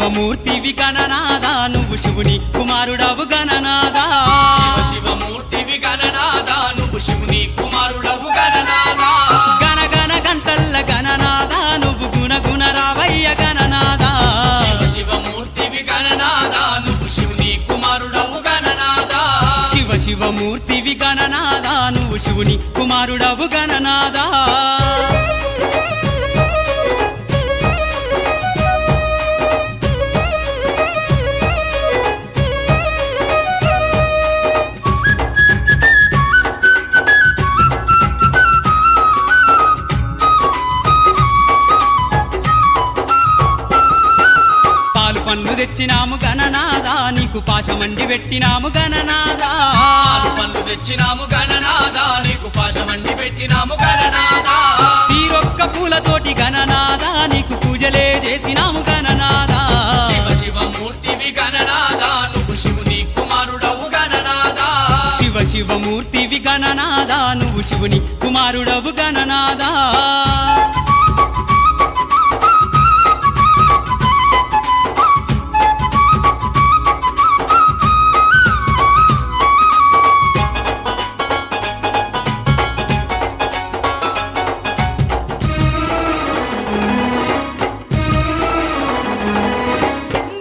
శివమూర్తివి గణనాదా నువ్వు శివుని కుమారుడవు గణనాదా శివమూర్తివి గణనాదా నువ్వు శివుని కుమారుడవు గణనాదా గణగణ గంటల్ల గణనాదా నువ్వు గుణగుణ రావయ్య గణనాదా శివమూర్తివి గణనాదా నువ్వు శివుని కుమారుడవు గణనాదా శివమూర్తివి గణనాదా నువ్వు శివుని కుమారుడవు గణనాదా పండ్లు తెచ్చినాము గణనాదా నీకు పాశమండి పెట్టినాము గణనాదా పండ్లు తెచ్చినాము గణనాదా నీకు పాశమండి పెట్టినాము గణనాదా తీరొక్క పూలతోటి గణనాదా నీకు పూజలే చేసినాము గణనాదా శివమూర్తివి గణనాదా నువ్వు శివుని కుమారుడవు గణనాదా శివమూర్తివి గణనాదా నువ్వు శివుని కుమారుడవు గణనాదా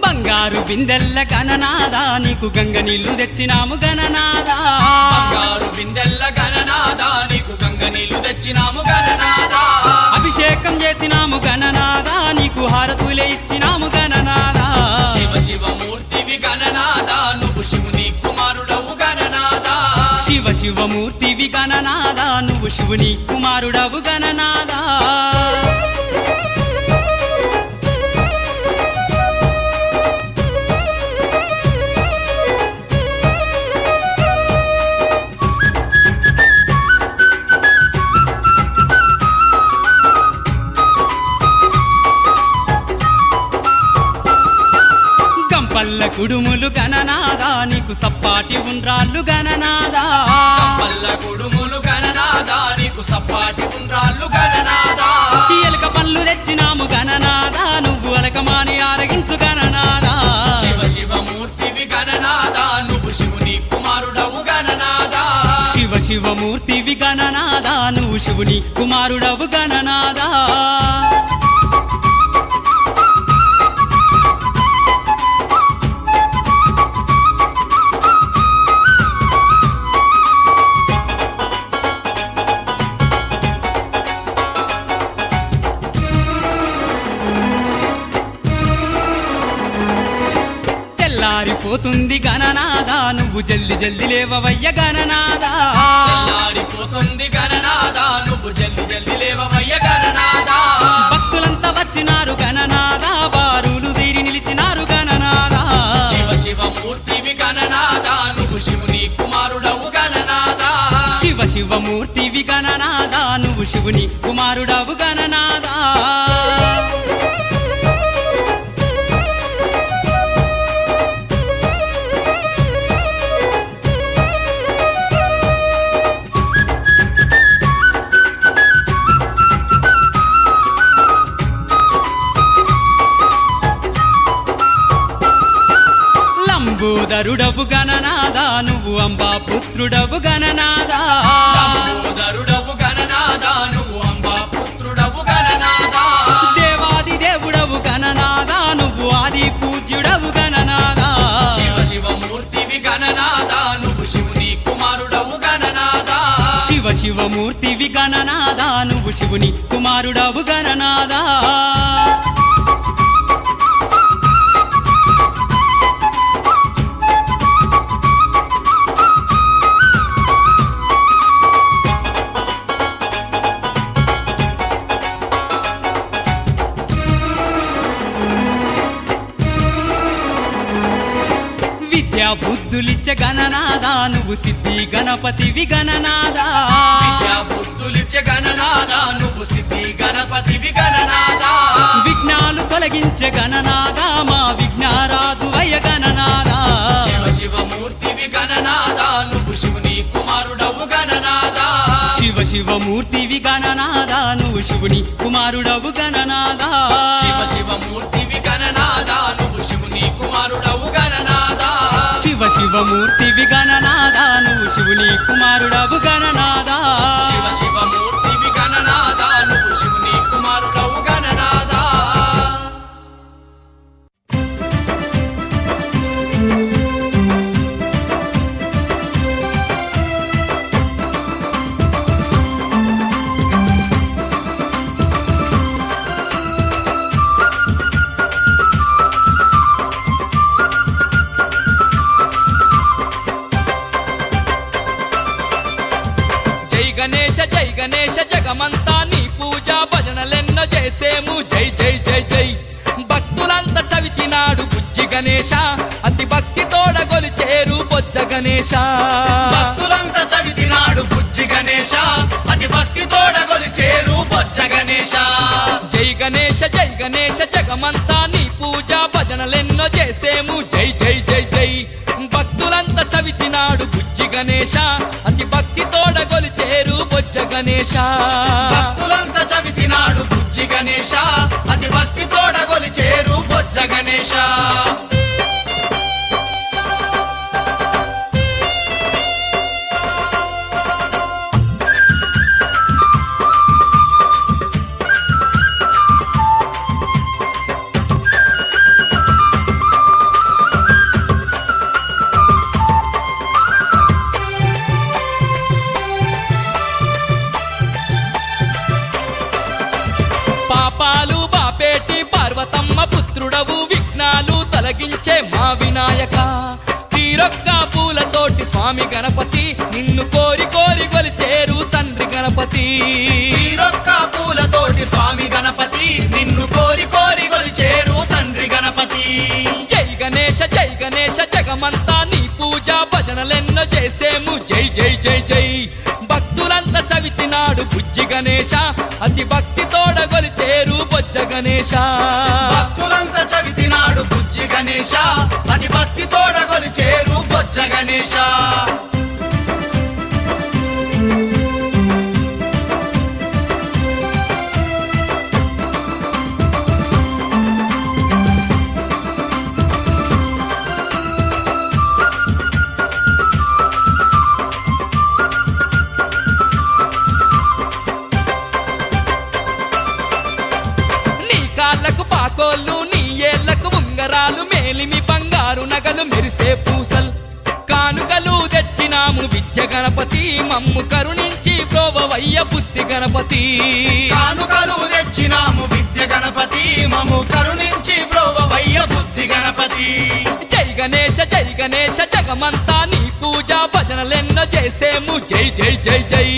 బంగారు బిందెల్ల గణనాదా నీకు గంగ నీళ్లు తెచ్చినాము గణనాదా బంగారు బిందెల్ల గణనాదా నీకు గంగ నీళ్లు తెచ్చినాము గణనాదా అభిషేకం చేసినాము గణనాదా నీకు హారతులే ఇచ్చినాము గణనాదా శివమూర్తివి గణనాదా నువ్వు శివుని కుమారుడవు గణనాదా శివమూర్తివి గణనాదా నువ్వు శివుని కుమారుడవు గణనాదా పల్ల కుడుములు గణనాదా నీకు సప్పాటి ఉండ్రాళ్ళు గణనాదా పల్ల కుడుములు గణనాదా నీకు సప్పాటి ఉండ్రాళ్ళు గణనాదా ఎలక పళ్ళు తెచ్చినాము గణనాదా నువ్వు అలకమాని ఆరగించు గణనాదా శివమూర్తివి గణనాదా నువ్వు శివుని కుమారుడవు గణనాదా శివమూర్తివి గణనాదా నువ్వు శివుని కుమారుడవు గణనాదా తెల్లారిపోతుంది గణనాదా నువ్వు జల్ది జల్ది లేవవయ్య గణనాదా తెల్లారిపోతుంది గణనాదా నువ్వు జల్ది జల్ది లేవవయ్య గణనాదా భక్తులంతా వచ్చినారు గణనాదా బారులు తీరి నిలిచినారు గణనాదా శివమూర్తివి గణనాదా నువ్వు శివుని కుమారుడవు గణనాదా శివమూర్తివి గణనాదా నువ్వు శివుని కుమారుడవు గణనాదా లంబోదరుడవు గణనాదా నువ్వు అంబా పుత్రుడవు గణనాదా లంబోదరుడవు గణనాదా నువ్వు అంబా పుత్రుడవు గణనాదా దేవాది దేవుడవు గణనాదా నువ్వు ఆది పూజ్యుడవు గణనాదా శివమూర్తివి గణనాదా నువ్వు శివుని కుమారుడవు గణనాదా శివమూర్తివి గణనాదా నువ్వు శివుని కుమారుడవు గణనాదా విద్యా బుద్ధులిచ్చే గణనాదా నువ్వు సిద్ధి గణపతివి గణనాదా విద్యా బుద్ధులిచ్చే గణనాదా నువ్వు సిద్ధి గణపతివి గణనాదా విఘ్నాలు తొలగించే గణనాదా మా విఘ్నారాజు వయ్య గణనాదా శివమూర్తివి గణనాదా నువ్వు శివుని కుమారుడవు గణనాదా శివమూర్తివి గణనాద నువ్వు శివుని కుమారుడవు గణనాద శివ శివమూర్తివి గణనాద నువ్వు శివుని కుమారుడవు గణనాద శివమూర్తివి గణనాద నువ్వు శివుని కుమారుడవు గణనాద శివ శివమూర్తివి గణనాద నువ్వు శివుని కుమారుడవు గణనాద జై గణేశ జగమంతా నీ పూజ భజనలెన్నో చేసేము జై జై జై జై భక్తులంతా చవితినాడు బుజ్జి గణేశ అతి భక్తి తోడ గొలిచేరు బొజ్జ గణేశ భక్తులంతా చవితినాడు బుజ్జి గణేశ అతి భక్తి తోడ గొలిచేరు బొజ్జ గణేశ జై గణేశ జగమంతా నీ పూజ భజనలెన్నో చేసేము జై జై జై జై భక్తులంతా చవితినాడు బుజ్జి గణేశ అతి భక్తి తోడ గొలిచేరు బొజ్జ గణేశ భక్తులంతా చవితినాడు బుజ్జి గణేశ అతి భక్తి తోడ గొలిచేరు బొజ్జ గణేశ పాపాలు బాపేటి పార్వతమ్మ పుత్రుడవు విఘ్నాలు తొలగించే మా వినాయక తీరొక్క పూలతోటి స్వామి గణపతి నిన్ను కోరి కోరి గొలిచేరు తండ్రి గణపతి తీరొక్క పూలతోటి స్వామి గణపతి నిన్ను కోరి కోరి గొలిచేరు తండ్రి గణపతి జై గణేశ జగమంతా నీ పూజ భజనలెన్నో చేసేము జై జై జై జై భక్తులంతా చవితినాడు బుజ్జి గణేశ అతి భక్తి తోడ గొలిచేరు బొజ్జ గణేశ భక్తులంతా చవితినాడు బుజ్జి గణేశ అతి భక్తి తోడ గొలిచేరు బొజ్జ గణేశ నీ కాళ్ళకు పాకోళ్ళు నీ ఏళ్లకు ఉంగరాలు మేలిమి బంగారు నగలు మెరిసే పూసల్ కానుకలు తెచ్చినాము విద్య గణపతి మమ్ము కరుణించి ప్రోవవయ్య బుద్ధి గణపతి కానుకలు తెచ్చినాము విద్య గణపతి మము కరుణించి బ్రోవవయ్య బుద్ధి గణపతి జై గణేశ జగమంతా నీ పూజ భజనలెన్నో చేసేము జై జై జై జై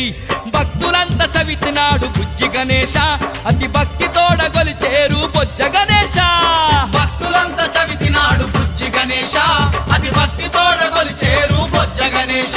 భక్తులంతా చవితినాడు బుజ్జి గణేశ అతి భక్తి తోడ గొలిచేరు బొజ్జ గణేశ భక్తులంతా చవితినాడు బుజ్జి గణేశ అతి భక్తి తోడ గొలిచేరు బొజ్జ గణేశ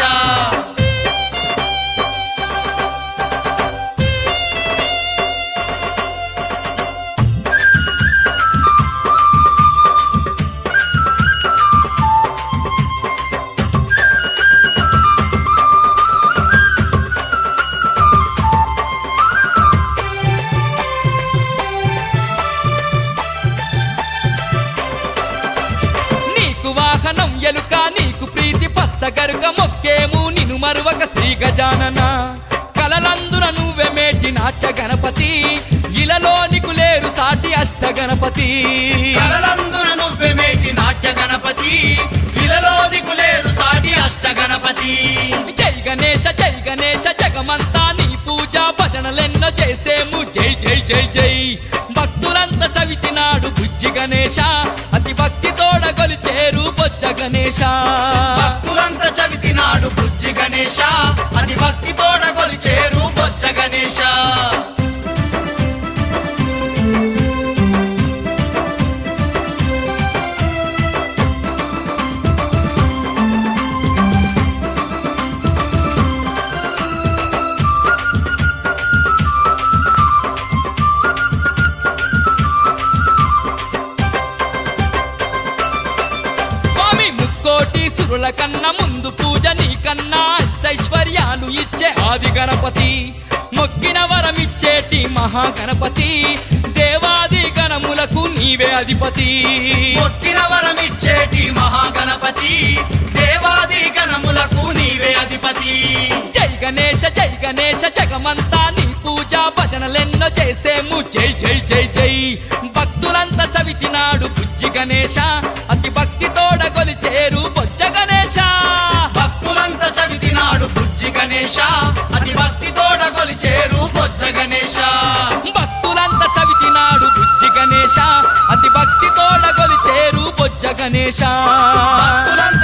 నీకు వాహనం ఎలుక నీకు ప్రీతి పచ్చగరుక మొక్కేము నిన్ను మరువక శ్రీ గజానన కలలందున నువ్వే మేటి నాట్య గణపతి ఇలలో నీకు లేరు సాటి అష్ట గణపతి కలలందున నువ్వే మేటి నాట్య గణపతి ఇలలో నీకు లేరు సాటి అష్ట గణపతి జై గణేశ జగమంతా నీ పూజ భజనలెన్నో చేసేము జై జై జై జై భక్తులంతా చవితినాడు బుజ్జి గణేశ అతి భక్తి తోడ గొలిచేరు బొజ్జ గణేశ భక్తులంతా చవితినాడు బుజ్జి గణేశ అతి భక్తి తోడ గొలిచేరు బొజ్జ గణేశ స్వామి ముక్కోటి సురుల కన్నా ముందు పూజ నీకన్నా అష్టైశ్వర్యాలు ఇచ్చే ఆది గణపతి మొక్కిన వరమిచ్చేటి మహాగణపతి దేవాది గణములకు నీవే అధిపతి మొక్కిన వరమిచ్చేటి మహాగణపతి దేవాది గణములకు నీవే అధిపతి జై గణేశ జగమంతా నీ పూజ భజనలెన్నో చేసేము జై జై జై జై భక్తులంతా చవితినాడు బుజ్జి గణేశ అతి భక్తి తోడ కొలిచేరు బొజ్జ గణేశ భక్తులంతా చవితినాడు బుజ్జి గణేశ అతి భక్తి తోడ కొలిచేరు బొజ్జ గణేశ భక్తులంతా చవితినాడు బుజ్జి గణేశ అతి భక్తి తోడ కొలిచేరు బొజ్జ గణేశ భక్తులంతా